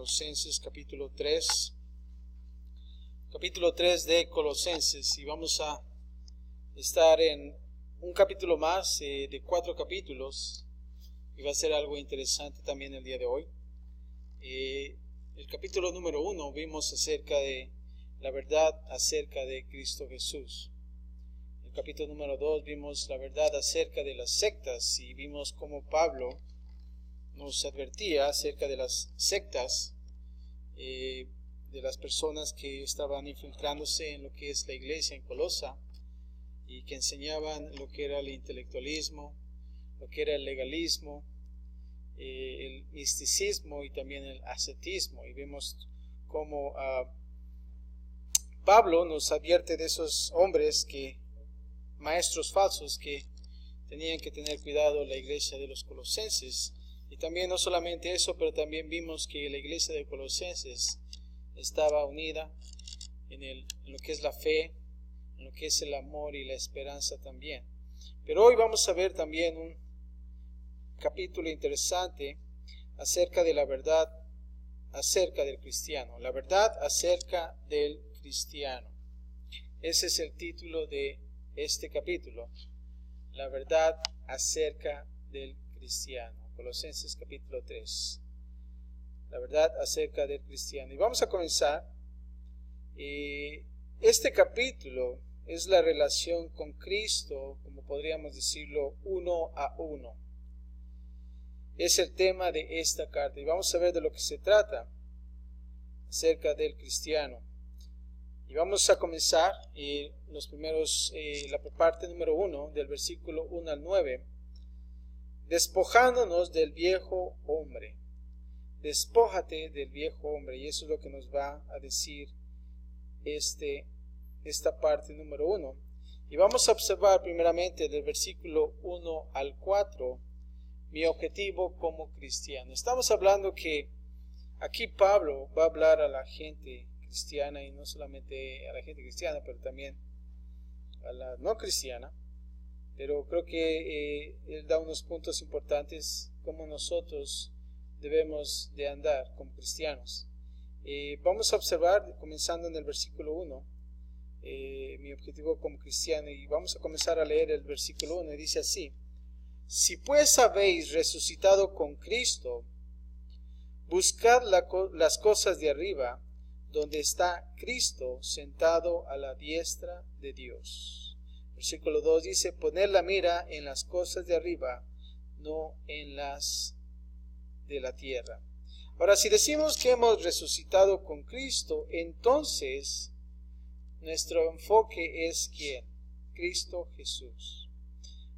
Colosenses capítulo 3. Capítulo 3 de Colosenses, y vamos a estar en un capítulo más de 4 capítulos, y va a ser algo interesante también el día de hoy. El capítulo número 1 vimos acerca de la verdad acerca de Cristo Jesús. El capítulo número 2 vimos la verdad acerca de las sectas, y vimos cómo Pablo nos advertía acerca de las sectas, de las personas que estaban infiltrándose en lo que es la iglesia en Colosa y que enseñaban lo que era el intelectualismo, lo que era el legalismo, el misticismo y también el ascetismo. Y vemos cómo Pablo nos advierte de esos hombres, maestros falsos, que tenían que tener cuidado la iglesia de los colosenses. Y también no solamente eso, pero también vimos que la iglesia de Colosenses estaba unida en lo que es la fe, en lo que es el amor y la esperanza también. Pero hoy vamos a ver también un capítulo interesante acerca de la verdad acerca del cristiano. La verdad acerca del cristiano. Ese es el título de este capítulo. La verdad acerca del cristiano. Colosenses capítulo 3. La verdad acerca del cristiano. Y vamos a comenzar. Este capítulo es la relación con Cristo, como podríamos decirlo, uno a uno. Es el tema de esta carta. Y vamos a ver de lo que se trata acerca del cristiano. Y vamos a comenzar la parte número 1, del versículo 1 al 9. Despojándonos del viejo hombre. Despójate del viejo hombre. Y eso es lo que nos va a decir esta parte número 1. Y vamos a observar primeramente del versículo 1 al 4 mi objetivo como cristiano. Estamos hablando que aquí Pablo va a hablar a la gente cristiana, y no solamente a la gente cristiana, pero también a la no cristiana. Pero creo que él da unos puntos importantes como nosotros debemos de andar como cristianos. Vamos a observar, comenzando en el versículo 1, mi objetivo como cristiano, y vamos a comenzar a leer el versículo 1, y dice así: Si pues habéis resucitado con Cristo, buscad las cosas de arriba, donde está Cristo sentado a la diestra de Dios. Versículo 2 dice: Poned la mira en las cosas de arriba, no en las de la tierra. Ahora, si decimos que hemos resucitado con Cristo, entonces nuestro enfoque es ¿quién? Cristo Jesús.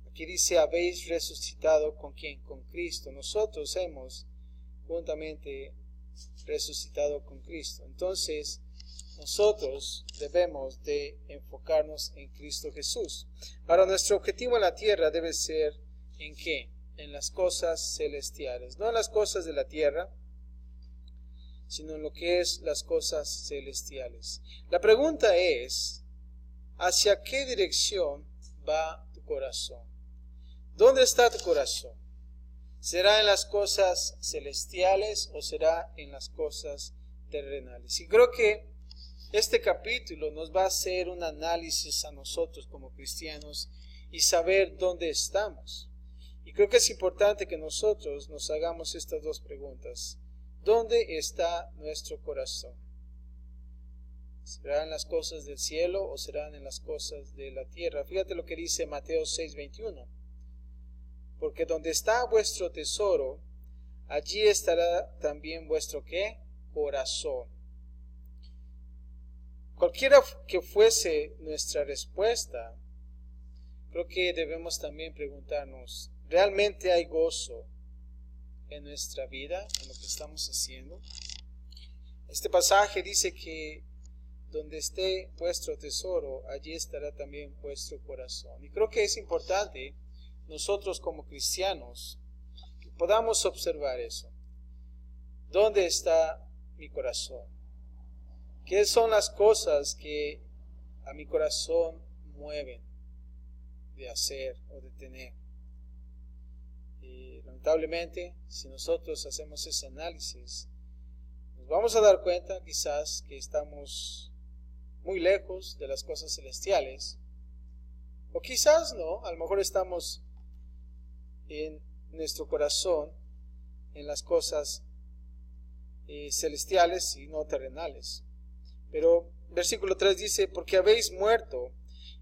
Aquí dice: habéis resucitado ¿con quién? Con Cristo. Nosotros hemos juntamente resucitado con Cristo. Entonces, nosotros debemos de enfocarnos en Cristo Jesús. Ahora, nuestro objetivo en la tierra debe ser ¿en qué? En las cosas celestiales. No en las cosas de la tierra, sino en lo que es las cosas celestiales. La pregunta es: ¿hacia qué dirección va tu corazón? ¿Dónde está tu corazón? ¿Será en las cosas celestiales o será en las cosas terrenales? Y creo que este capítulo nos va a hacer un análisis a nosotros como cristianos y saber dónde estamos. Y creo que es importante que nosotros nos hagamos estas dos preguntas. ¿Dónde está nuestro corazón? ¿Serán en las cosas del cielo o serán en las cosas de la tierra? Fíjate lo que dice Mateo 6:21. Porque donde está vuestro tesoro, allí estará también vuestro ¿qué? Corazón. Cualquiera que fuese nuestra respuesta, creo que debemos también preguntarnos: ¿realmente hay gozo en nuestra vida, en lo que estamos haciendo? Este pasaje dice que donde esté vuestro tesoro, allí estará también vuestro corazón. Y creo que es importante nosotros como cristianos que podamos observar eso. ¿Dónde está mi corazón? ¿Qué son las cosas que a mi corazón mueven de hacer o de tener? Y lamentablemente, si nosotros hacemos ese análisis, nos vamos a dar cuenta quizás que estamos muy lejos de las cosas celestiales, o quizás no, a lo mejor estamos en nuestro corazón en las cosas celestiales y no terrenales. Pero versículo 3 dice, porque habéis muerto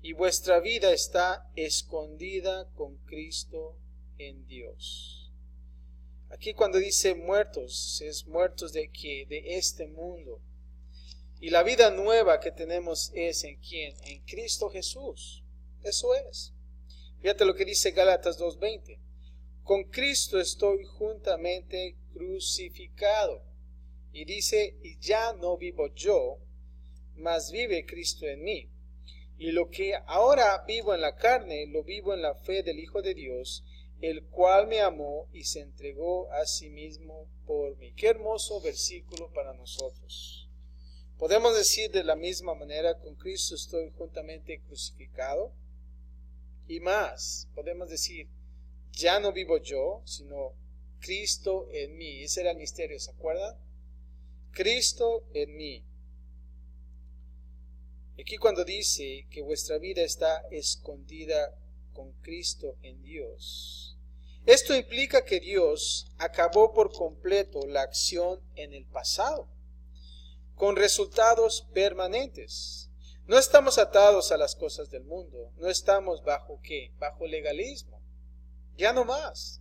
y vuestra vida está escondida con Cristo en Dios. Aquí cuando dice muertos, es muertos de qué? De este mundo. Y la vida nueva que tenemos es ¿en quién? En Cristo Jesús. Eso es. Fíjate lo que dice Gálatas 2:20. Con Cristo estoy juntamente crucificado. Y dice, y ya no vivo yo, mas vive Cristo en mí. Y lo que ahora vivo en la carne, lo vivo en la fe del Hijo de Dios, el cual me amó y se entregó a sí mismo por mí. Qué hermoso versículo para nosotros. Podemos decir de la misma manera, con Cristo estoy juntamente crucificado. Y más, podemos decir, ya no vivo yo, sino Cristo en mí. Ese era el misterio, ¿se acuerdan? Cristo en mí. Aquí cuando dice que vuestra vida está escondida con Cristo en Dios, esto implica que Dios acabó por completo la acción en el pasado, con resultados permanentes. No estamos atados a las cosas del mundo, no estamos bajo ¿qué? Bajo legalismo. Ya no más.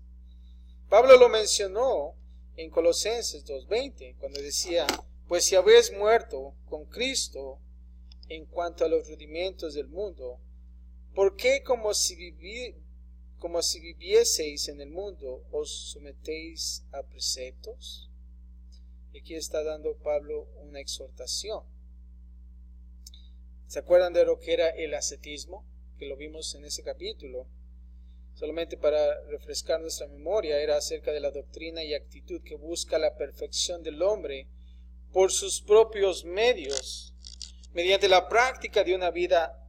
Pablo lo mencionó en Colosenses 2:20, cuando decía, pues si habéis muerto con Cristo en cuanto a los rudimentos del mundo, ¿por qué como si vivieseis en el mundo os sometéis a preceptos? Y aquí está dando Pablo una exhortación. ¿Se acuerdan de lo que era el ascetismo? Que lo vimos en ese capítulo. Solamente para refrescar nuestra memoria, era acerca de la doctrina y actitud que busca la perfección del hombre por sus propios medios, mediante la práctica de una vida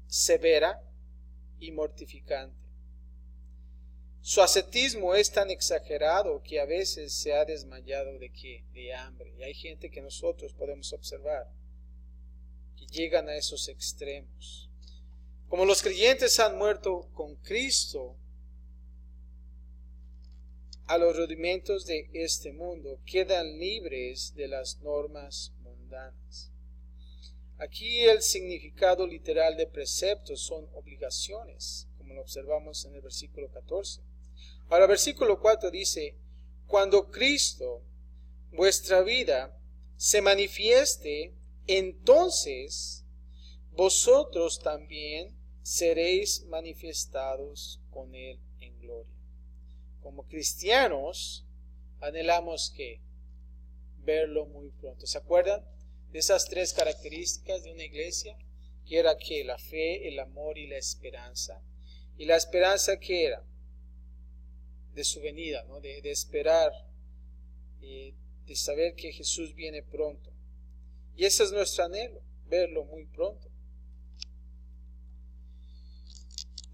severa y mortificante. Su ascetismo es tan exagerado que a veces se ha desmayado ¿de qué? De hambre. Y hay gente que nosotros podemos observar que llegan a esos extremos. Como los creyentes han muerto con Cristo a los rudimentos de este mundo, quedan libres de las normas mundanas. Aquí el significado literal de preceptos son obligaciones, como lo observamos en el versículo 14. Ahora, versículo 4 dice, cuando Cristo, vuestra vida, se manifieste, entonces vosotros también seréis manifestados con Él en gloria. Como cristianos, anhelamos que verlo muy pronto. ¿Se acuerdan de esas tres características de una iglesia? Que era que la fe, el amor y la esperanza. Y la esperanza que era de su venida, ¿no? de esperar, de saber que Jesús viene pronto. Y ese es nuestro anhelo, verlo muy pronto.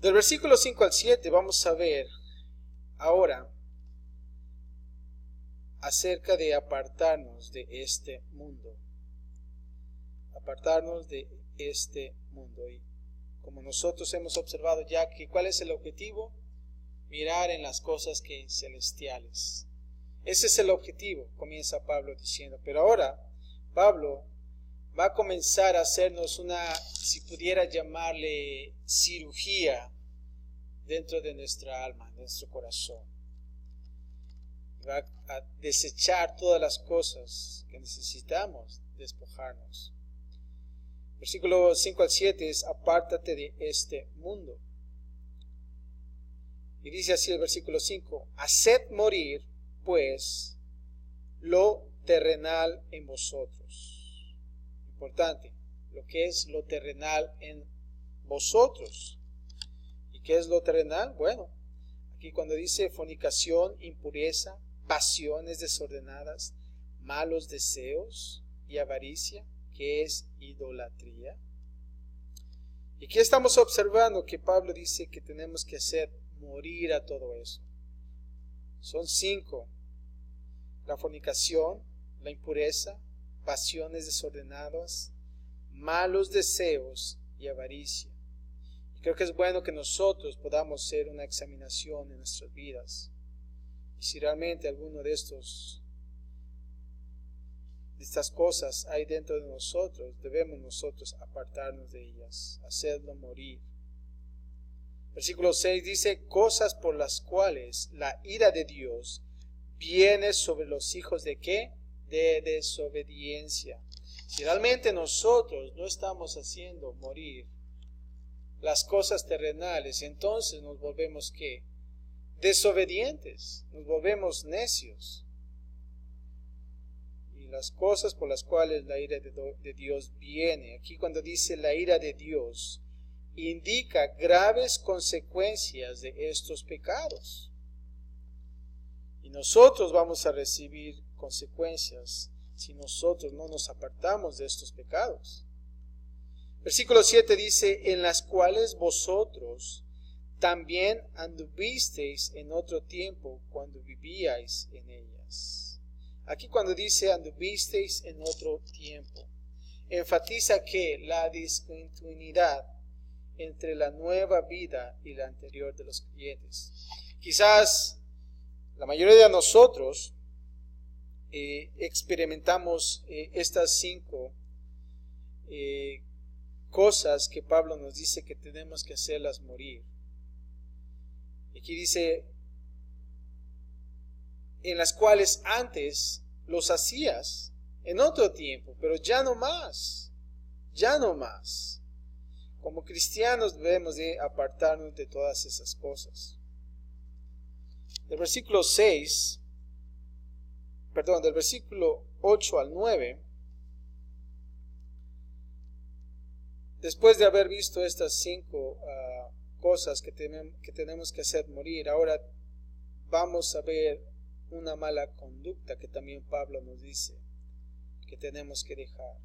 Del versículo 5 al 7 vamos a ver ahora acerca de apartarnos de este mundo. Apartarnos de este mundo. Y como nosotros hemos observado ya que ¿cuál es el objetivo? Mirar en las cosas que celestiales. Ese es el objetivo, comienza Pablo diciendo. Pero ahora Pablo va a comenzar a hacernos una, si pudiera llamarle, cirugía dentro de nuestra alma, de nuestro corazón. Va a desechar todas las cosas que necesitamos despojarnos. Versículo 5 al 7 es, apártate de este mundo. Y dice así el versículo 5, haced morir, pues, lo terrenal en vosotros. Importante, lo que es lo terrenal en vosotros. ¿Y qué es lo terrenal? Bueno, aquí cuando dice fornicación, impureza, pasiones desordenadas, malos deseos y avaricia, que es idolatría. Y aquí estamos observando que Pablo dice que tenemos que hacer morir a todo eso. Son 5. La fornicación, la impureza, pasiones desordenadas, malos deseos y avaricia. Y creo que es bueno que nosotros podamos hacer una examinación en nuestras vidas. Y si realmente alguno de estas cosas hay dentro de nosotros, debemos nosotros apartarnos de ellas, hacerlo morir. Versículo 6 dice, cosas por las cuales la ira de Dios viene sobre los hijos ¿de qué? De desobediencia. Si realmente nosotros no estamos haciendo morir las cosas terrenales, entonces nos volvemos ¿qué? Desobedientes, nos volvemos necios. Y las cosas por las cuales la ira de Dios viene, aquí cuando dice la ira de Dios, indica graves consecuencias de estos pecados. Y nosotros vamos a recibir consecuencias si nosotros no nos apartamos de estos pecados. Versículo 7 dice, en las cuales vosotros también anduvisteis en otro tiempo cuando vivíais en ellas. Aquí cuando dice anduvisteis en otro tiempo, enfatiza que la discontinuidad entre la nueva vida y la anterior de los creyentes. Quizás la mayoría de nosotros experimentamos estas 5 cosas que Pablo nos dice que tenemos que hacerlas morir. Aquí dice, en las cuales antes los hacías en otro tiempo, pero ya no más, ya no más. Como cristianos debemos de apartarnos de todas esas cosas. Del versículo 8 al 9, después de haber visto estas 5 cosas que tenemos que hacer morir, ahora vamos a ver una mala conducta que también Pablo nos dice que tenemos que dejar.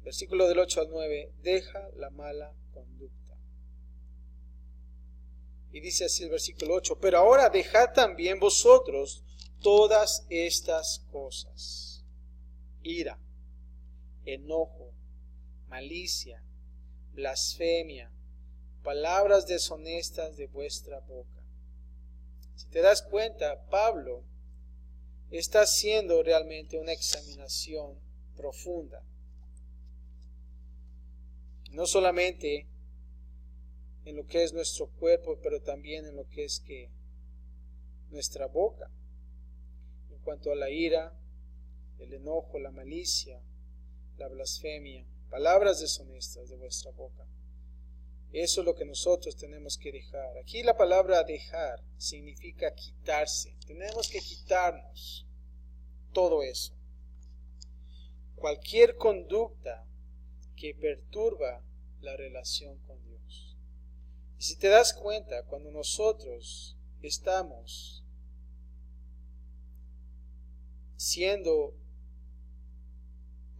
Versículo del 8 al 9, deja la mala conducta. Y dice así el versículo 8, pero ahora dejad también vosotros todas estas cosas: ira, enojo, malicia, blasfemia, palabras deshonestas de vuestra boca. Si te das cuenta, Pablo está haciendo realmente una examinación profunda. No solamente en lo que es nuestro cuerpo, pero también en lo que es nuestra boca. En cuanto a la ira, el enojo, la malicia, la blasfemia, palabras deshonestas de vuestra boca. Eso es lo que nosotros tenemos que dejar. Aquí la palabra dejar significa quitarse. Tenemos que quitarnos todo eso. Cualquier conducta que perturba la relación con Dios. Y si te das cuenta, cuando nosotros estamos siendo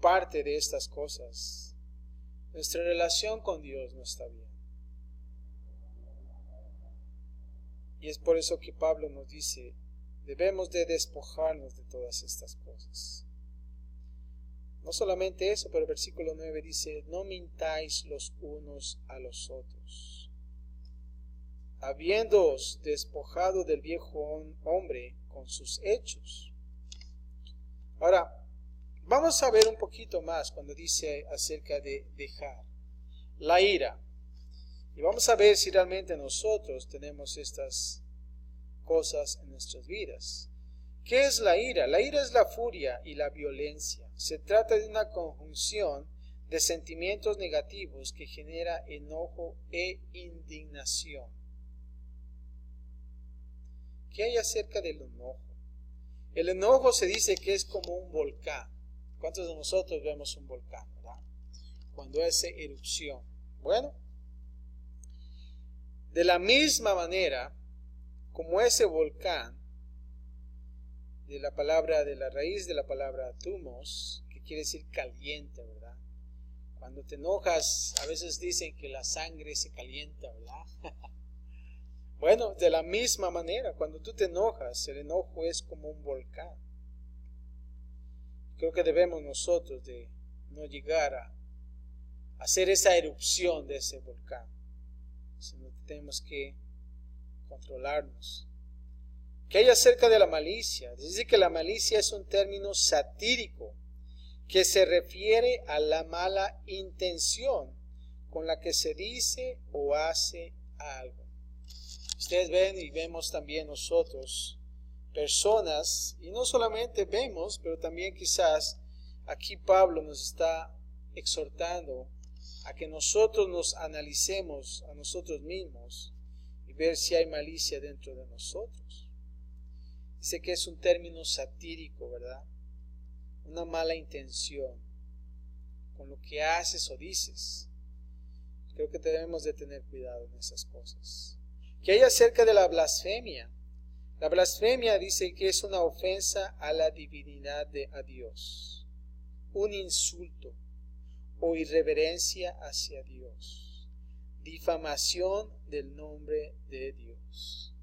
parte de estas cosas, nuestra relación con Dios no está bien. Y es por eso que Pablo nos dice, debemos de despojarnos de todas estas cosas. No solamente eso, pero el versículo 9 dice, no mintáis los unos a los otros, habiéndoos despojado del viejo hombre con sus hechos. Ahora, vamos a ver un poquito más cuando dice acerca de dejar la ira. Y vamos a ver si realmente nosotros tenemos estas cosas en nuestras vidas. ¿Qué es la ira? La ira es la furia y la violencia. Se trata de una conjunción de sentimientos negativos que genera enojo e indignación. ¿Qué hay acerca del enojo? El enojo se dice que es como un volcán. ¿Cuántos de nosotros vemos un volcán, verdad? Cuando hace erupción. Bueno, de la misma manera como ese volcán, de la raíz de la palabra thumos, que quiere decir caliente, ¿verdad? Cuando te enojas, a veces dicen que la sangre se calienta, ¿verdad? Bueno, de la misma manera, cuando tú te enojas, el enojo es como un volcán. creo que debemos nosotros de no llegar a hacer esa erupción de ese volcán, sino que tenemos que controlarnos. ¿Qué hay acerca de la malicia? Dice que la malicia es un término satírico que se refiere a la mala intención con la que se dice o hace algo. Ustedes ven y vemos también nosotros personas, y no solamente vemos, pero también quizás aquí Pablo nos está exhortando a que nosotros nos analicemos a nosotros mismos y ver si hay malicia dentro de nosotros. Dice que es un término satírico, ¿verdad? Una mala intención con lo que haces o dices. Creo que debemos de tener cuidado en esas cosas. ¿Qué hay acerca de la blasfemia? La blasfemia dice que es una ofensa a la divinidad de a Dios, un insulto o irreverencia hacia Dios, difamación del nombre de Dios.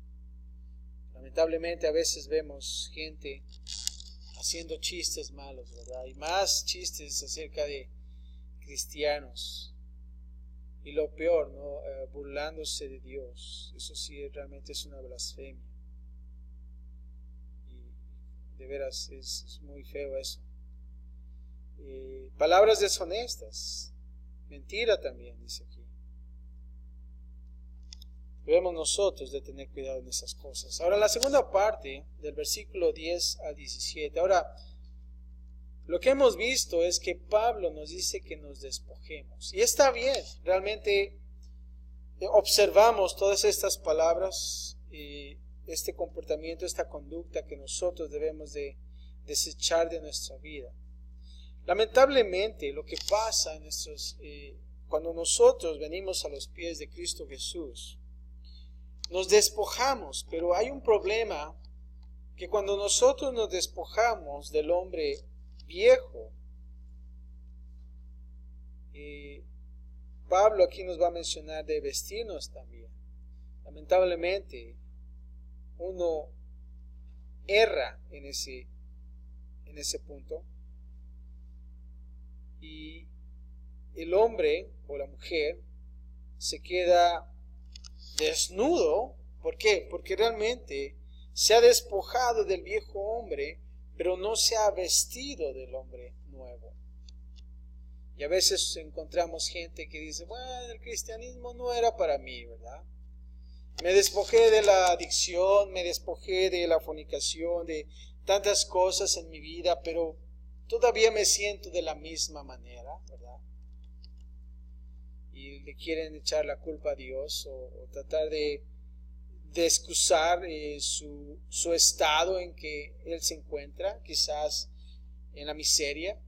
Lamentablemente a veces vemos gente haciendo chistes malos, ¿verdad? Y más chistes acerca de cristianos. Y lo peor, ¿no? Burlándose de Dios. Eso sí realmente es una blasfemia. Y de veras es muy feo eso. Palabras deshonestas. Mentira también, dice aquí. Debemos nosotros de tener cuidado en esas cosas. Ahora, la segunda parte del versículo 10 al 17. Ahora, lo que hemos visto es que Pablo nos dice que nos despojemos. Y está bien, realmente observamos todas estas palabras, este comportamiento, esta conducta que nosotros debemos de desechar de nuestra vida. Lamentablemente, lo que pasa en cuando nosotros venimos a los pies de Cristo Jesús, nos despojamos, pero hay un problema que cuando nosotros nos despojamos del hombre viejo, Pablo aquí nos va a mencionar de vestirnos también. Lamentablemente, uno erra en ese punto y el hombre o la mujer se queda desnudo. ¿Por qué? Porque realmente se ha despojado del viejo hombre, pero no se ha vestido del hombre nuevo. Y a veces encontramos gente que dice, bueno, el cristianismo no era para mí, ¿verdad? Me despojé de la adicción, me despojé de la fornicación, de tantas cosas en mi vida, pero todavía me siento de la misma manera, ¿verdad? Y le quieren echar la culpa a Dios o tratar de excusar su estado en que él se encuentra, quizás en la miseria.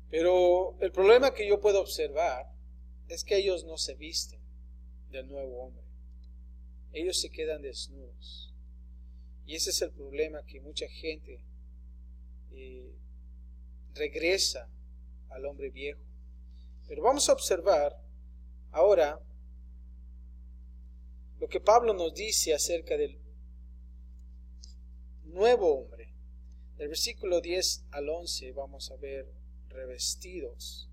Pero el problema que yo puedo observar es que ellos no se visten del nuevo hombre. Ellos se quedan desnudos. Y ese es el problema, que mucha gente regresa al hombre viejo. Pero vamos a observar ahora lo que Pablo nos dice acerca del nuevo hombre. Del versículo 10 al 11 vamos a ver revestidos.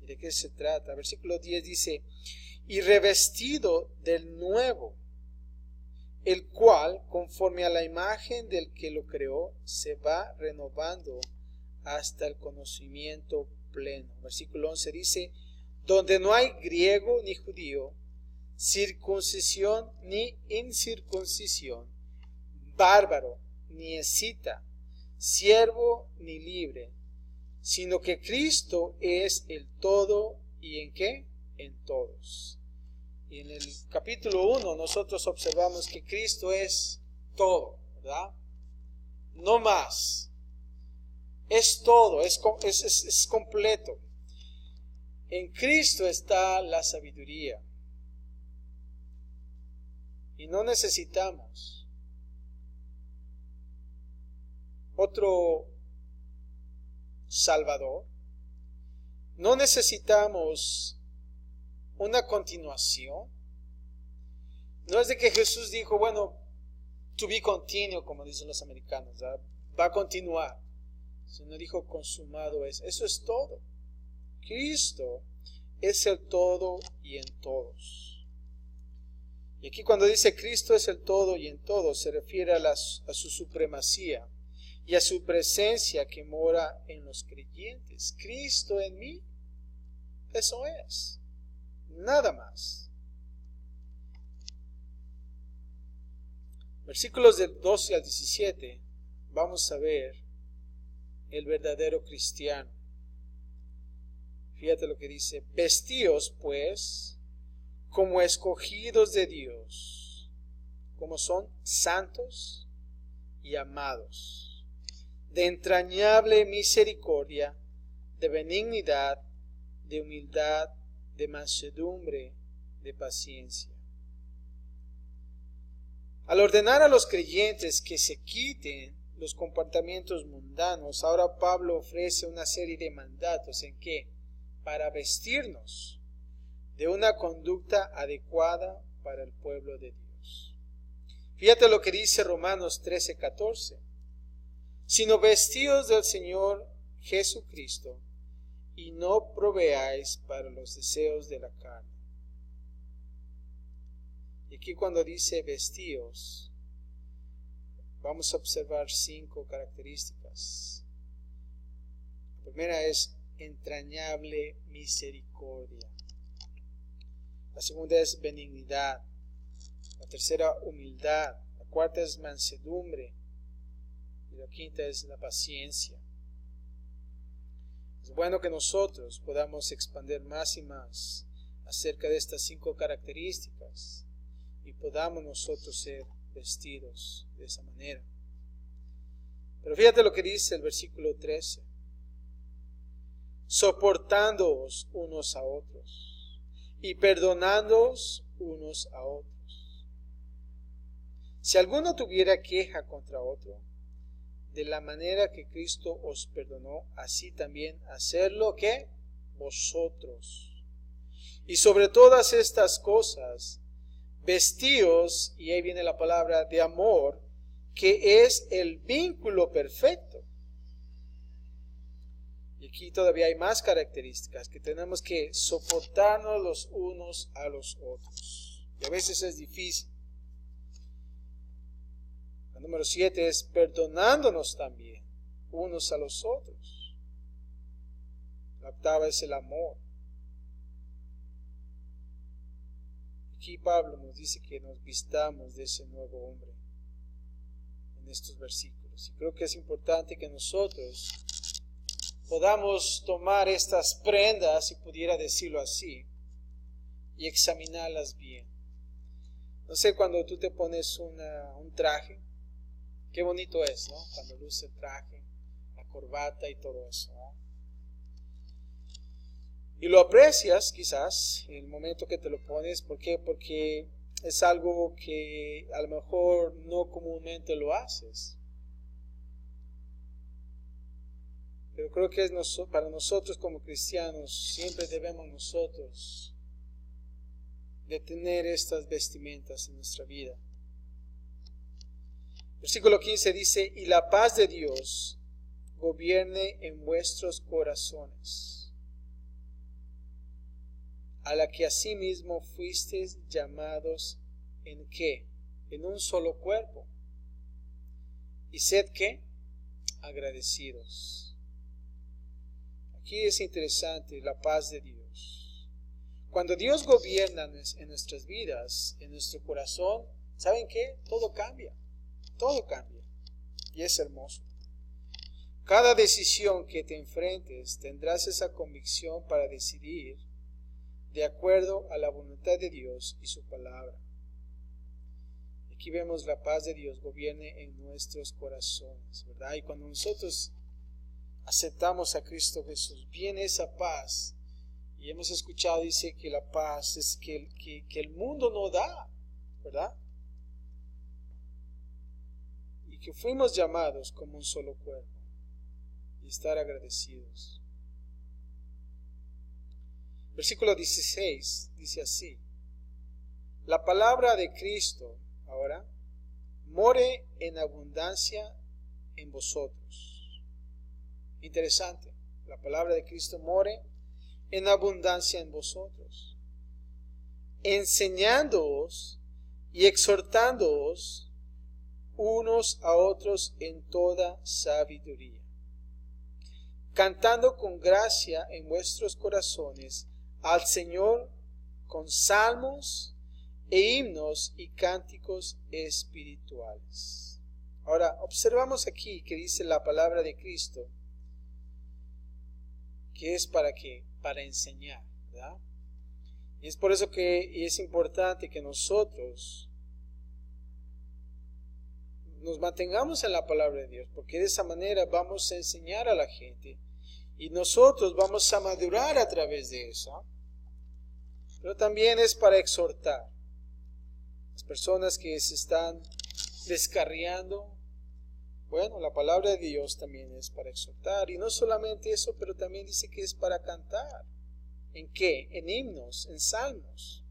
¿Y de qué se trata? Versículo 10 dice, y revestido del nuevo, el cual, conforme a la imagen del que lo creó, se va renovando hasta el conocimiento pleno. Versículo 11 dice, donde no hay griego ni judío, circuncisión ni incircuncisión, bárbaro ni escita, siervo ni libre, sino que Cristo es el todo. ¿Y en qué? En todos. Y en el capítulo 1 nosotros observamos que Cristo es todo, ¿verdad? No más. Es todo, es completo. En Cristo está la sabiduría. Y no necesitamos otro Salvador. No necesitamos una continuación. No es de que Jesús dijo, bueno, to be continued, como dicen los americanos, ¿verdad? Va a continuar. sino dijo consumado es. Eso es todo. Cristo es el todo y en todos. Y aquí cuando dice Cristo es el todo y en todos, se refiere a su supremacía y a su presencia que mora en los creyentes. Cristo en mí, eso es. Nada más. Versículos del 12 al 17, vamos a ver el verdadero cristiano. Fíjate lo que dice: vestíos pues como escogidos de Dios, como son santos y amados, de entrañable misericordia, de benignidad, de humildad, de mansedumbre, de paciencia. Al ordenar a los creyentes que se quiten los comportamientos mundanos, ahora Pablo ofrece una serie de mandatos en que, para vestirnos de una conducta adecuada para el pueblo de Dios. Fíjate lo que dice Romanos 13:14. Sino vestíos del Señor Jesucristo y no proveáis para los deseos de la carne. Y aquí cuando dice vestíos, vamos a observar 5 características. La primera es entrañable misericordia. La segunda es benignidad. La tercera, humildad. La cuarta es mansedumbre. Y la quinta es la paciencia. Es bueno que nosotros podamos expandir más y más acerca de estas 5 características y podamos nosotros ser vestidos de esa manera. Pero fíjate lo que dice el versículo 13. Soportándoos unos a otros y perdonándoos unos a otros. Si alguno tuviera queja contra otro, de la manera que Cristo os perdonó, así también hacerlo que vosotros. Y sobre todas estas cosas, vestíos, y ahí viene la palabra de amor, que es el vínculo perfecto. Y aquí todavía hay más características, que tenemos que soportarnos los unos a los otros. Y a veces es difícil. La número 7 es perdonándonos también unos a los otros. La octava es el amor. Aquí Pablo nos dice que nos vistamos de ese nuevo hombre en estos versículos. Y creo que es importante que nosotros podamos tomar estas prendas, si pudiera decirlo así, y examinarlas bien. No sé, cuando tú te pones un traje, qué bonito es, ¿no? Cuando luce el traje, la corbata y todo eso, ¿no? Y lo aprecias quizás en el momento que te lo pones. ¿Por qué? Porque es algo que a lo mejor no comúnmente lo haces. Pero creo que para nosotros como cristianos siempre debemos nosotros de tener estas vestimentas en nuestra vida. Versículo 15 dice: y la paz de Dios gobierne en vuestros corazones, a la que asimismo fuisteis llamados ¿en qué? En un solo cuerpo. Y sed ¿qué? Agradecidos. Aquí es interesante la paz de Dios. Cuando Dios gobierna en nuestras vidas, en nuestro corazón, ¿saben qué? Todo cambia. Todo cambia. Y es hermoso. Cada decisión que te enfrentes tendrás esa convicción para decidir de acuerdo a la voluntad de Dios y su palabra. Aquí vemos la paz de Dios gobierne en nuestros corazones, ¿verdad? Y cuando nosotros aceptamos a Cristo Jesús, viene esa paz. Y hemos escuchado, dice que la paz es que el mundo no da, ¿verdad? Y que fuimos llamados como un solo cuerpo y estar agradecidos. Versículo 16 dice así: la palabra de Cristo ahora more en abundancia en vosotros, Interesante. La palabra de Cristo more en abundancia en vosotros, enseñándoos y exhortándoos unos a otros en toda sabiduría, cantando con gracia en vuestros corazones al Señor con salmos e himnos y cánticos espirituales. Ahora, observamos aquí que dice la palabra de Cristo, que es para qué, para enseñar, ¿verdad? Y es por eso que es importante que nosotros nos mantengamos en la palabra de Dios, porque de esa manera vamos a enseñar a la gente y nosotros vamos a madurar a través de eso. Pero también es para exhortar las personas que se están descarriando. Bueno, la palabra de Dios también es para exhortar, y no solamente eso, pero también dice que es para cantar. ¿En qué? En himnos, en salmos.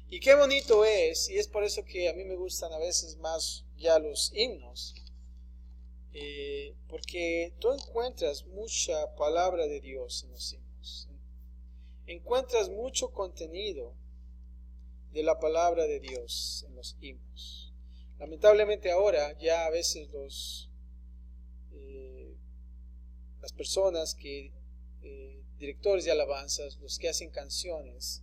Y qué bonito es, y es por eso que a mí me gustan a veces más ya los himnos, porque tú encuentras mucha palabra de Dios en los himnos. Encuentras mucho contenido de la palabra de Dios en los himnos. Lamentablemente ahora ya a veces las personas que, directores de alabanzas, los que hacen canciones,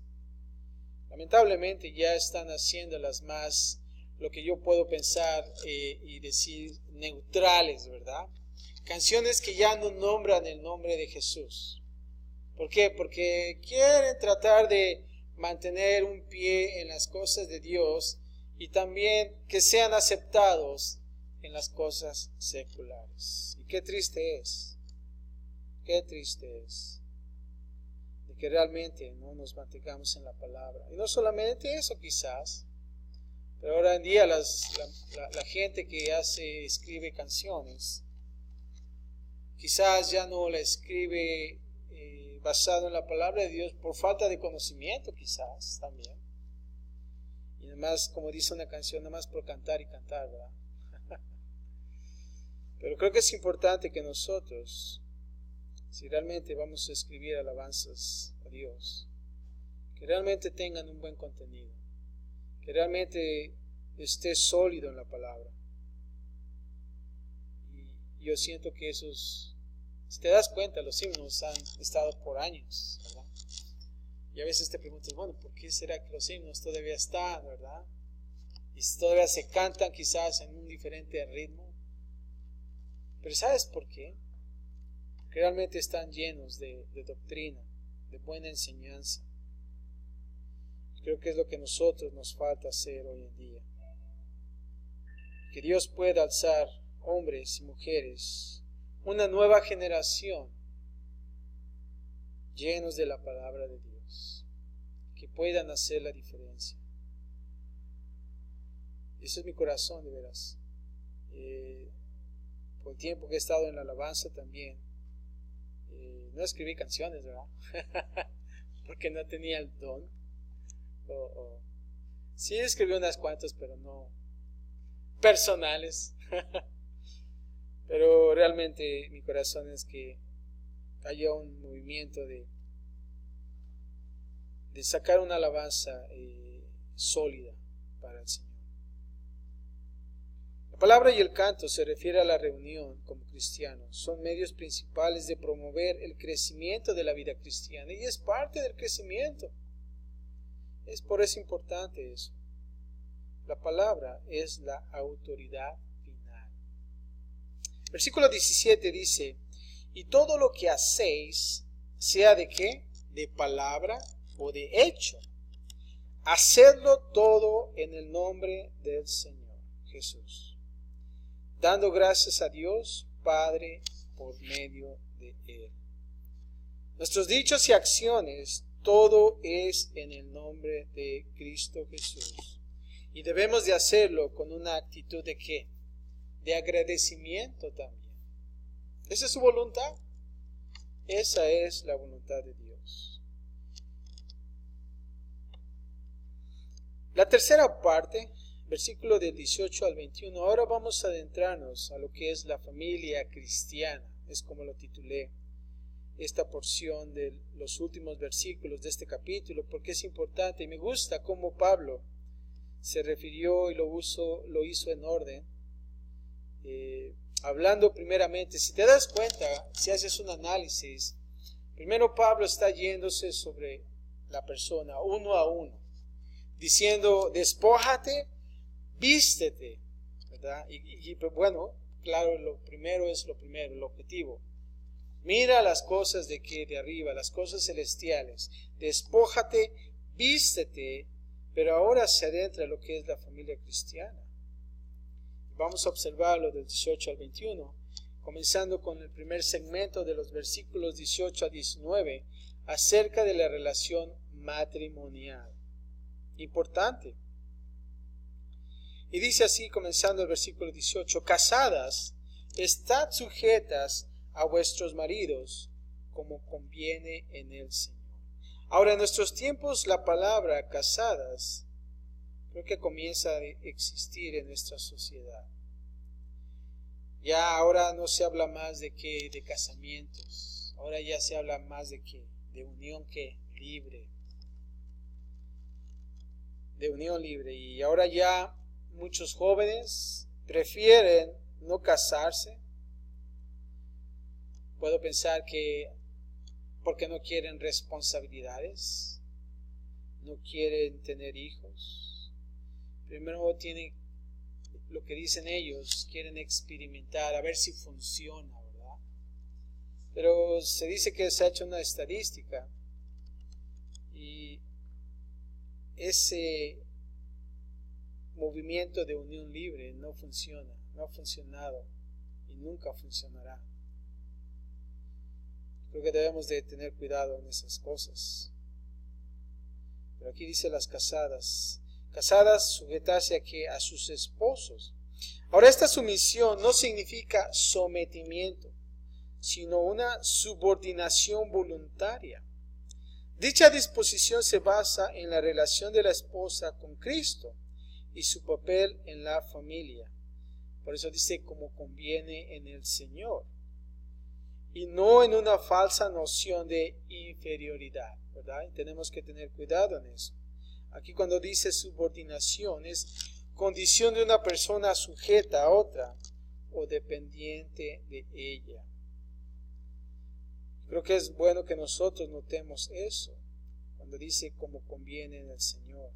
lamentablemente ya están haciéndolas más, lo que yo puedo pensar y decir, neutrales, ¿verdad? Canciones que ya no nombran el nombre de Jesús. ¿Por qué? Porque quieren tratar de mantener un pie en las cosas de Dios y también que sean aceptados en las cosas seculares. Y qué triste es de que realmente no nos mantengamos en la palabra. Y no solamente eso quizás, pero ahora en día la gente que escribe canciones, quizás ya no la escribe basado en la palabra de Dios por falta de conocimiento quizás también. Y además, como dice una canción, nada más por cantar y cantar, ¿verdad? Pero creo que es importante que nosotros, si realmente vamos a escribir alabanzas a Dios, que realmente tengan un buen contenido, que realmente esté sólido en la palabra. Y yo siento que esos, si te das cuenta, los himnos han estado por años, ¿verdad? Y a veces te preguntas, bueno, ¿por qué será que los himnos todavía están, verdad? Y todavía se cantan quizás en un diferente ritmo. Pero ¿sabes por qué? Porque realmente están llenos de doctrina, de buena enseñanza. Creo que es lo que a nosotros nos falta hacer hoy en día. Que Dios pueda alzar hombres y mujeres, una nueva generación, llenos de la palabra de Dios, que puedan hacer la diferencia. Ese es mi corazón, de veras. Por el tiempo que he estado en la alabanza también, no escribí canciones, ¿verdad? Porque no tenía el don. Sí escribí unas cuantas, pero no personales. Pero realmente mi corazón es que haya un movimiento de sacar una alabanza sólida para el Señor. La palabra y el canto se refiere a la reunión como cristianos. Son medios principales de promover el crecimiento de la vida cristiana y es parte del crecimiento. Es por eso importante eso. La palabra es la autoridad final. Versículo 17 dice, y todo lo que hacéis, sea de qué, de palabra o de hecho, hacedlo todo en el nombre del Señor Jesús, dando gracias a Dios Padre por medio de Él. Nuestros dichos y acciones, todo es en el nombre de Cristo Jesús. Y debemos de hacerlo con una actitud de ¿qué? De agradecimiento también. ¿Esa es su voluntad? Esa es la voluntad de Dios. La tercera parte, versículo del 18 al 21. Ahora vamos a adentrarnos a lo que es la familia cristiana. es como lo titulé esta porción de los últimos versículos de este capítulo, porque es importante y me gusta cómo Pablo se refirió y lo hizo en orden, hablando primeramente. Si te das cuenta, si haces un análisis, primero Pablo está yéndose sobre la persona uno a uno, diciendo: despójate, vístete, ¿verdad? Y bueno, claro, lo primero es lo primero, el objetivo. Mira las cosas de arriba, las cosas celestiales. Despójate, vístete, pero ahora se adentra lo que es la familia cristiana. Vamos a observarlo del 18 al 21, comenzando con el primer segmento de los versículos 18 a 19, acerca de la relación matrimonial. Importante. Y dice así, comenzando el versículo 18: casadas, estad sujetas a vuestros maridos, como conviene en el Señor. Ahora, en nuestros tiempos, la palabra casadas creo que comienza a existir en nuestra sociedad. Ya ahora no se habla más de casamientos. Ahora ya se habla más de unión libre. De unión libre. Y ahora ya muchos jóvenes prefieren no casarse. Puedo pensar que porque no quieren responsabilidades, no quieren tener hijos. Primero tienen lo que dicen ellos, quieren experimentar, a ver si funciona, ¿verdad? Pero se dice que se ha hecho una estadística y ese movimiento de unión libre no funciona, no ha funcionado y nunca funcionará. Creo que debemos de tener cuidado en esas cosas. Pero aquí dice las casadas. Casadas, sujetarse a sus esposos. Ahora, esta sumisión no significa sometimiento, sino una subordinación voluntaria. Dicha disposición se basa en la relación de la esposa con Cristo y su papel en la familia. Por eso dice: como conviene en el Señor. Y no en una falsa noción de inferioridad, ¿verdad? Y tenemos que tener cuidado en eso. Aquí cuando dice subordinación, es condición de una persona sujeta a otra o dependiente de ella. Creo que es bueno que nosotros notemos eso, cuando dice como conviene en el Señor.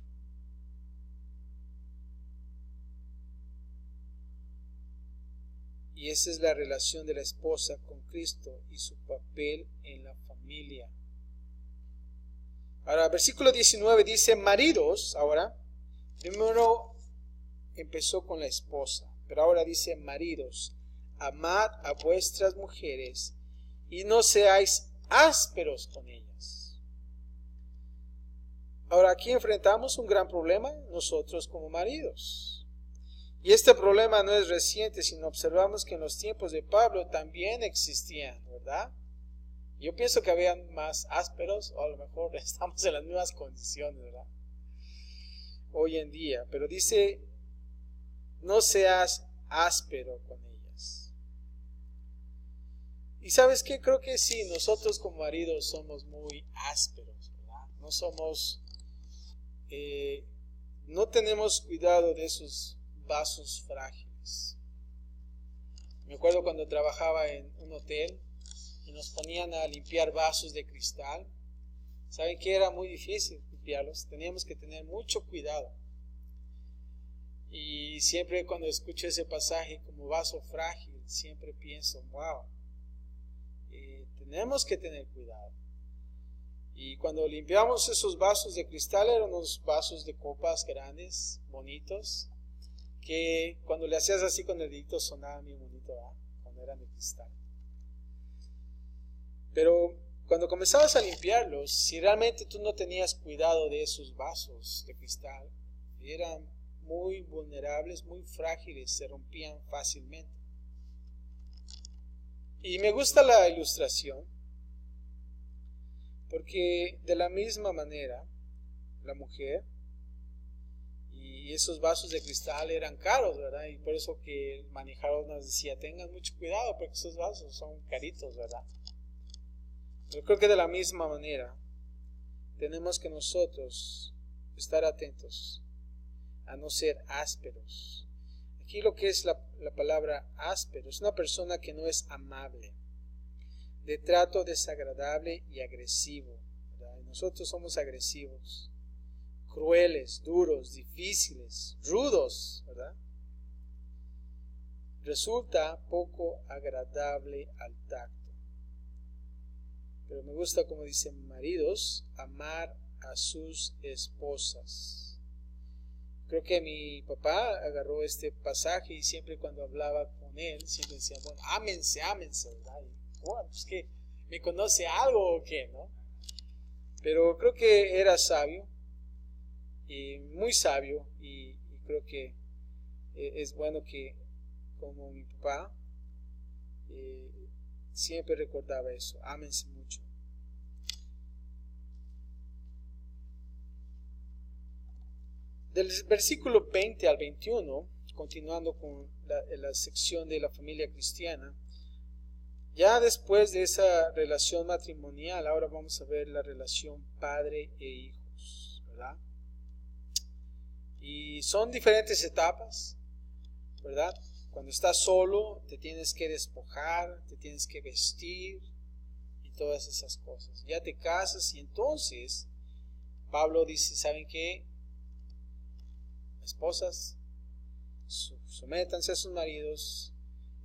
Y esa es la relación de la esposa con Cristo y su papel en la familia. Ahora, versículo 19 dice: maridos, ahora, primero empezó con la esposa, pero ahora dice: maridos, amad a vuestras mujeres y no seáis ásperos con ellas. Ahora, aquí enfrentamos un gran problema nosotros como maridos. Y este problema no es reciente, sino observamos que en los tiempos de Pablo también existían, ¿verdad? Yo pienso que habían más ásperos, o a lo mejor estamos en las mismas condiciones, ¿verdad? Hoy en día, pero dice: no seas áspero con ellas. Y ¿sabes qué? Creo que sí, nosotros como maridos somos muy ásperos, ¿verdad? No somos, no tenemos cuidado de esos vasos frágiles. Me acuerdo cuando trabajaba en un hotel y nos ponían a limpiar vasos de cristal. ¿Saben qué? Era muy difícil limpiarlos. Teníamos que tener mucho cuidado. Y siempre cuando escucho ese pasaje como vaso frágil, siempre pienso: wow, tenemos que tener cuidado. Y cuando limpiamos esos vasos de cristal, eran unos vasos de copas grandes, bonitos, que cuando le hacías así con el dedito sonaba muy bonito, ¿verdad? Cuando eran de cristal. Pero cuando comenzabas a limpiarlos, si realmente tú no tenías cuidado de esos vasos de cristal, eran muy vulnerables, muy frágiles, se rompían fácilmente. Y me gusta la ilustración, porque de la misma manera, la mujer, Y esos vasos de cristal eran caros, ¿verdad? Y por eso que el manejador nos decía, tengan mucho cuidado porque esos vasos son caritos, ¿verdad? Yo creo que de la misma manera tenemos que nosotros estar atentos a no ser ásperos. Aquí lo que es la palabra áspero es una persona que no es amable, de trato desagradable y agresivo, ¿verdad? Nosotros somos agresivos, crueles, duros, difíciles, rudos, ¿verdad? Resulta poco agradable al tacto. Pero me gusta, como dicen maridos, amar a sus esposas. Creo que mi papá agarró este pasaje y siempre cuando hablaba con él, siempre decía, bueno, ámense, ¿verdad? Y, bueno, pues que me conoce algo o qué, ¿no? Pero creo que era sabio, y muy sabio, y creo que es bueno que, como mi papá, siempre recordaba eso, ámense mucho. Del versículo 20 al 21, continuando con la sección de la familia cristiana, ya después de esa relación matrimonial, ahora vamos a ver la relación padre e hijos, ¿verdad? Y son diferentes etapas, ¿verdad? Cuando estás solo, te tienes que despojar, te tienes que vestir y todas esas cosas. Ya te casas y entonces Pablo dice, ¿saben qué? Esposas, sométanse a sus maridos,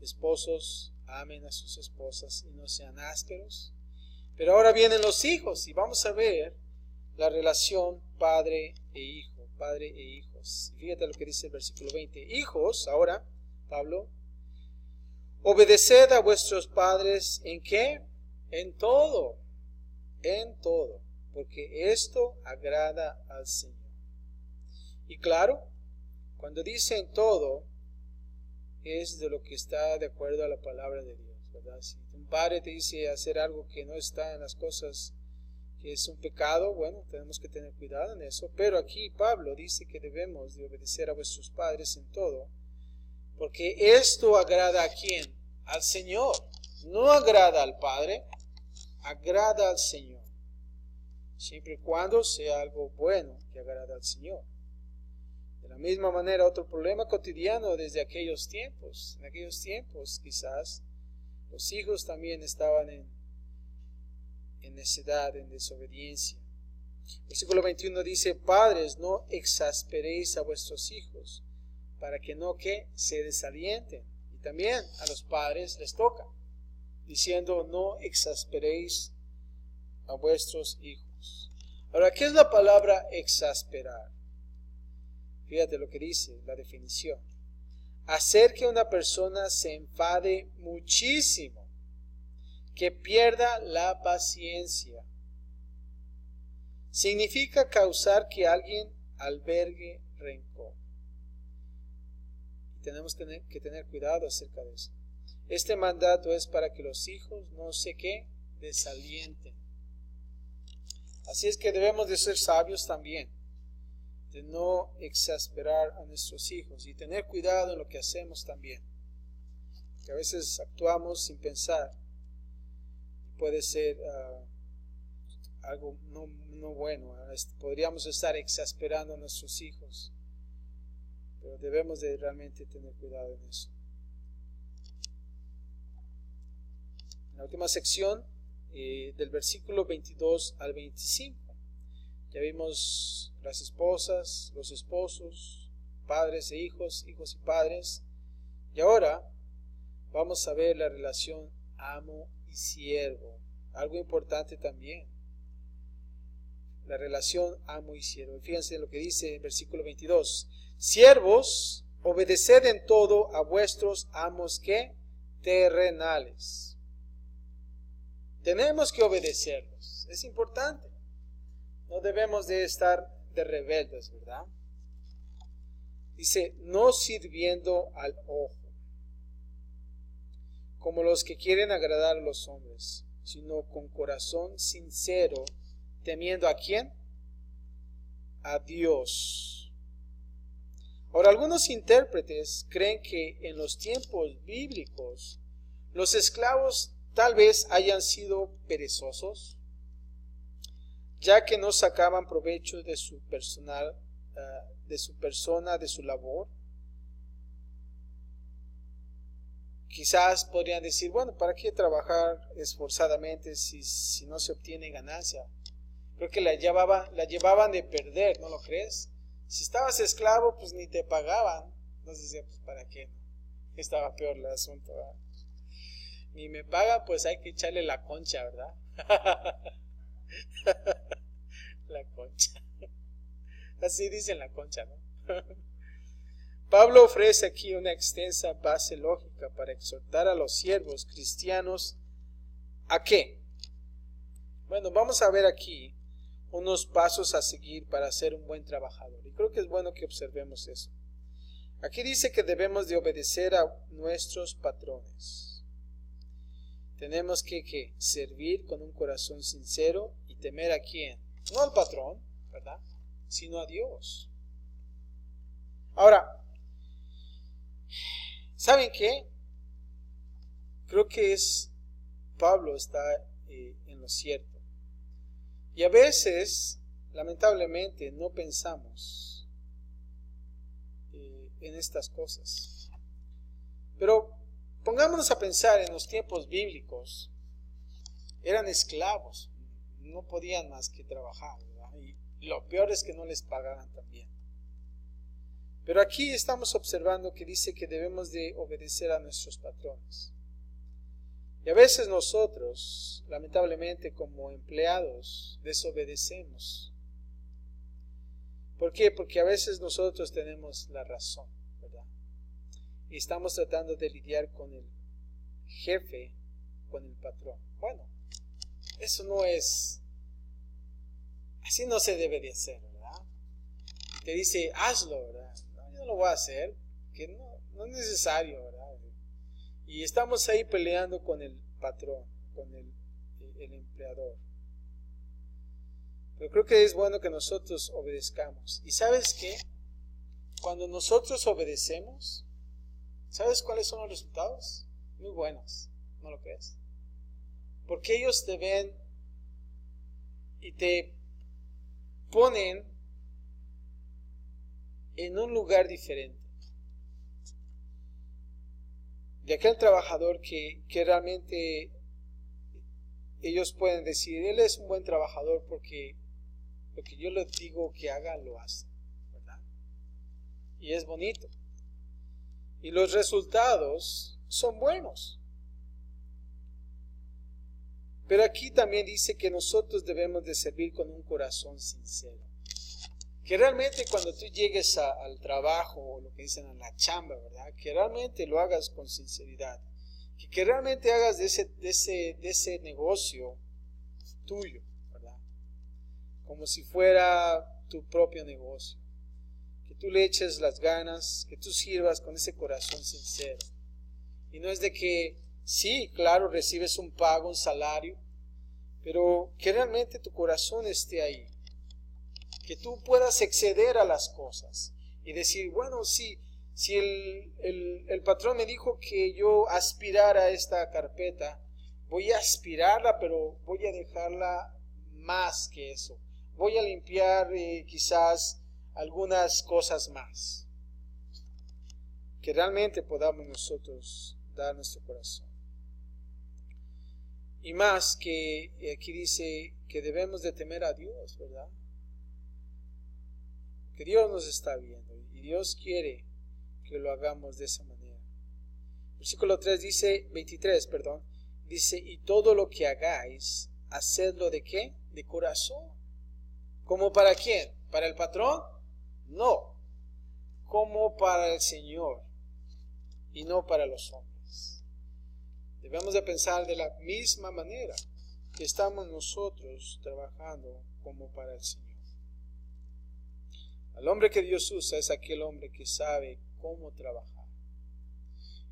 esposos, amen a sus esposas y no sean ásperos. Pero ahora vienen los hijos y vamos a ver la relación padre e hijo, padre e hijos. Y fíjate lo que dice el versículo 20. Hijos, ahora, Pablo, obedeced a vuestros padres ¿en qué? En todo, porque esto agrada al Señor. Y claro, cuando dice en todo, es de lo que está de acuerdo a la palabra de Dios, ¿verdad? Si un padre te dice hacer algo que no está en las cosas, que es un pecado, bueno, tenemos que tener cuidado en eso. Pero aquí Pablo dice que debemos de obedecer a vuestros padres en todo, porque esto agrada ¿a quién? Al Señor. No agrada al Padre, agrada al Señor. Siempre y cuando sea algo bueno que agrada al Señor. De la misma manera, otro problema cotidiano desde aquellos tiempos. En aquellos tiempos, quizás, los hijos también estaban en necedad, en desobediencia. Versículo 21 dice, padres, no exasperéis a vuestros hijos, para que no que se desalienten. Y también a los padres les toca, diciendo, no exasperéis a vuestros hijos. Ahora, ¿qué es la palabra exasperar? Fíjate lo que dice la definición. Hacer que una persona se enfade muchísimo, que pierda la paciencia. Significa causar que alguien albergue rencor. Y tenemos que tener cuidado acerca de eso. Este mandato es para que los hijos no se desalienten. Así es que debemos de ser sabios también, de no exasperar a nuestros hijos y tener cuidado en lo que hacemos también. Que a veces actuamos sin pensar. Puede ser algo no bueno. Podríamos estar exasperando a nuestros hijos, pero debemos de realmente tener cuidado en eso. En la última sección, del versículo 22 al 25, ya vimos las esposas, los esposos, padres e hijos, hijos y padres, y ahora vamos a ver la relación amo y siervo, algo importante también, la relación amo y siervo. Fíjense en lo que dice el versículo 22, siervos, obedeced en todo a vuestros amos que terrenales. Tenemos que obedecerlos, es importante, no debemos de estar de rebeldes, ¿verdad? Dice, no sirviendo al ojo, como los que quieren agradar a los hombres, sino con corazón sincero, temiendo ¿a quién? A Dios. Ahora, algunos intérpretes creen que en los tiempos bíblicos los esclavos tal vez hayan sido perezosos, ya que no sacaban provecho de su personal, de su persona, de su labor. Quizás podrían decir, bueno, ¿para qué trabajar esforzadamente si no se obtiene ganancia? Creo que la llevaban de perder, ¿no lo crees? Si estabas esclavo, pues ni te pagaban. Entonces decía, pues ¿para qué? ¿No? Estaba peor el asunto, ¿verdad? Ni me paga, pues hay que echarle la concha, ¿verdad? La concha. Así dicen la concha, ¿no? Pablo ofrece aquí una extensa base lógica para exhortar a los siervos cristianos ¿a qué? Bueno, vamos a ver aquí unos pasos a seguir para ser un buen trabajador. Y creo que es bueno que observemos eso. Aquí dice que debemos de obedecer a nuestros patrones. Tenemos que servir con un corazón sincero y temer a quién. No al patrón, ¿verdad? Sino a Dios. Ahora, ¿saben qué? Creo que Pablo está en lo cierto. Y a veces, lamentablemente, no pensamos en estas cosas. Pero pongámonos a pensar en los tiempos bíblicos. Eran esclavos, no podían más que trabajar, ¿verdad? Y lo peor es que no les pagaban también. Pero aquí estamos observando que dice que debemos de obedecer a nuestros patrones. Y a veces nosotros, lamentablemente como empleados, desobedecemos. ¿Por qué? Porque a veces nosotros tenemos la razón, ¿verdad? Y estamos tratando de lidiar con el jefe, con el patrón. Bueno, eso no es, así no se debe de hacer, ¿verdad? Y te dice, hazlo, ¿verdad? No, yo no lo voy a hacer, que no es necesario, ¿verdad? Y estamos ahí peleando con el patrón, con el empleador. Pero creo que es bueno que nosotros obedezcamos. ¿Y sabes qué? Cuando nosotros obedecemos, ¿sabes cuáles son los resultados? Muy buenos, ¿no lo crees? Porque ellos te ven y te ponen en un lugar diferente. De aquel trabajador que realmente ellos pueden decir, él es un buen trabajador porque lo que yo le digo que haga, lo hace, ¿verdad? Y es bonito. Y los resultados son buenos. Pero aquí también dice que nosotros debemos de servir con un corazón sincero. Que realmente cuando tú llegues al trabajo, o lo que dicen a la chamba, ¿verdad? Que realmente lo hagas con sinceridad. Que realmente hagas de ese negocio tuyo, ¿verdad? Como si fuera tu propio negocio. Que tú le eches las ganas, que tú sirvas con ese corazón sincero. Y no es de que, sí, claro, recibes un pago, un salario, pero que realmente tu corazón esté ahí. Que tú puedas exceder a las cosas y decir, bueno, si el patrón me dijo que yo aspirara a esta carpeta, voy a aspirarla, pero voy a dejarla más que eso. Voy a limpiar quizás algunas cosas más. Que realmente podamos nosotros dar nuestro corazón. Y más que aquí dice que debemos de temer a Dios, ¿verdad? Que Dios nos está viendo y Dios quiere que lo hagamos de esa manera. Versículo 23, dice, y todo lo que hagáis, hacedlo ¿de qué? De corazón. ¿Como para quién? ¿Para el patrón? No, como para el Señor y no para los hombres. Debemos de pensar de la misma manera que estamos nosotros trabajando como para el Señor. El hombre que Dios usa es aquel hombre que sabe cómo trabajar.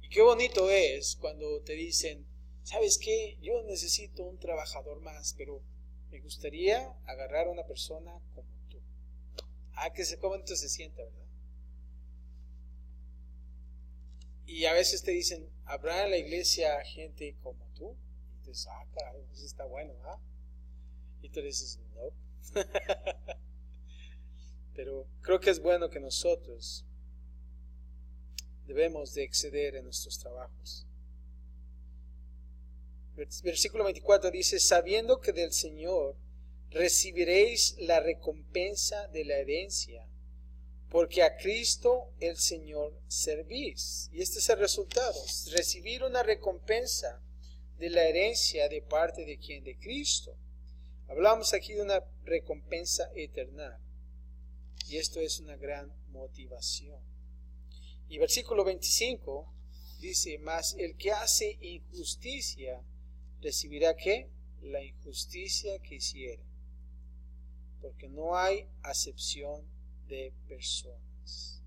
Y qué bonito es cuando te dicen, ¿sabes qué? Yo necesito un trabajador más, pero me gustaría agarrar a una persona como tú. Qué bonito se siente, ¿verdad? Y a veces te dicen, ¿habrá en la iglesia gente como tú? Y tú dices, caray, eso está bueno, ¿ah? Y tú dices, no. Pero creo que es bueno que nosotros debemos de exceder en nuestros trabajos. Versículo 24 dice, sabiendo que del Señor recibiréis la recompensa de la herencia, porque a Cristo el Señor servís. Y este es el resultado, recibir una recompensa de la herencia de parte de quien, de Cristo. Hablamos aquí de una recompensa eterna. Y esto es una gran motivación. Y versículo 25 dice, mas el que hace injusticia recibirá ¿qué? La injusticia que hiciere. Porque no hay acepción de personas.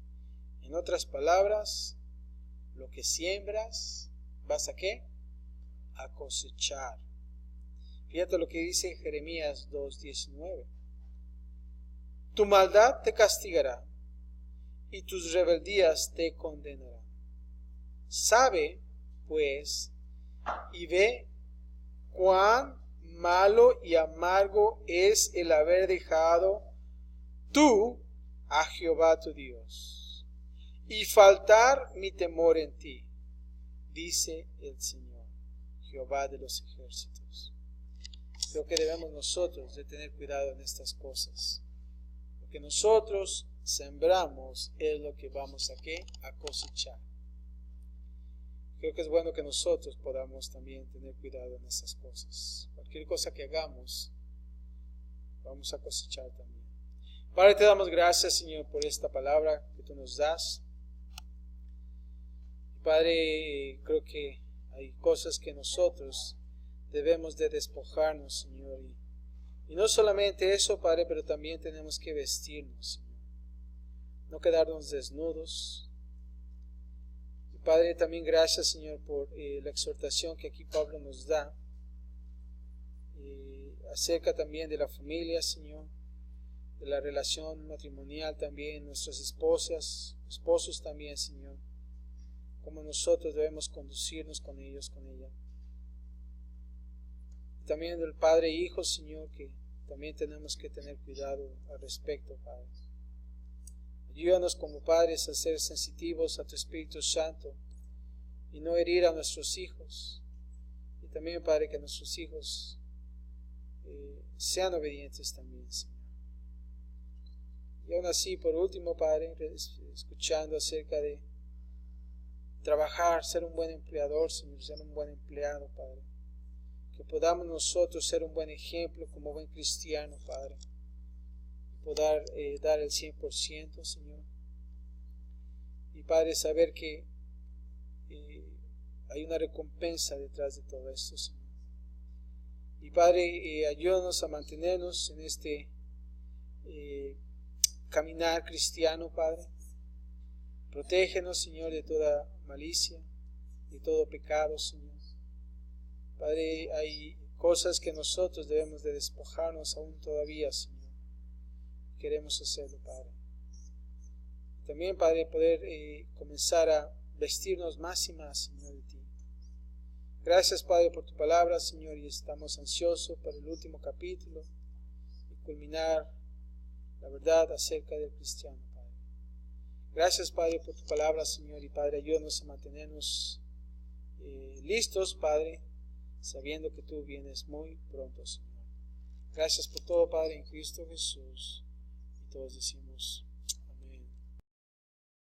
En otras palabras, lo que siembras, ¿vas a qué? A cosechar. Fíjate lo que dice Jeremías 2:19. Tu maldad te castigará y tus rebeldías te condenarán. Sabe, pues, y ve cuán malo y amargo es el haber dejado tú a Jehová tu Dios, y faltar mi temor en ti, dice el Señor, Jehová de los ejércitos. Creo que debemos nosotros de tener cuidado en estas cosas. Lo que nosotros sembramos es lo que vamos a ¿qué? A cosechar. Creo que es bueno que nosotros podamos también tener cuidado en estas cosas. Cualquier cosa que hagamos, vamos a cosechar también. Padre, te damos gracias, Señor, por esta palabra que tú nos das. Padre, creo que hay cosas que nosotros debemos de despojarnos, Señor. Y no solamente eso, Padre, pero también tenemos que vestirnos, Señor. No quedarnos desnudos. Y Padre, también gracias, Señor, por la exhortación que aquí Pablo nos da. Acerca también de la familia, Señor. De la relación matrimonial también, nuestras esposas, esposos también, Señor. Como nosotros debemos conducirnos con ellos, con ella. También del Padre e Hijo, Señor, que también tenemos que tener cuidado al respecto, Padre. Ayúdanos como padres a ser sensitivos a tu Espíritu Santo y no herir a nuestros hijos. Y también, Padre, que nuestros hijos sean obedientes también, Señor. Y aún así, por último, Padre, escuchando acerca de trabajar, ser un buen empleador, Señor, ser un buen empleado, Padre. Que podamos nosotros ser un buen ejemplo como buen cristiano, Padre. Y poder dar el 100%, Señor. Y, Padre, saber que hay una recompensa detrás de todo esto, Señor. Y, Padre, ayúdanos a mantenernos en este caminar cristiano, Padre. Protégenos, Señor, de toda malicia, de todo pecado, Señor. Padre, hay cosas que nosotros debemos de despojarnos aún todavía, Señor. Queremos hacerlo, Padre. También, Padre, poder comenzar a vestirnos más y más, Señor, de ti. Gracias, Padre, por tu palabra, Señor, y estamos ansiosos para el último capítulo y culminar la verdad acerca del cristiano, Padre. Gracias, Padre, por tu palabra, Señor, y Padre, ayúdanos a mantenernos listos, Padre, sabiendo que tú vienes muy pronto, Señor. Gracias por todo, Padre, en Cristo Jesús. Y todos decimos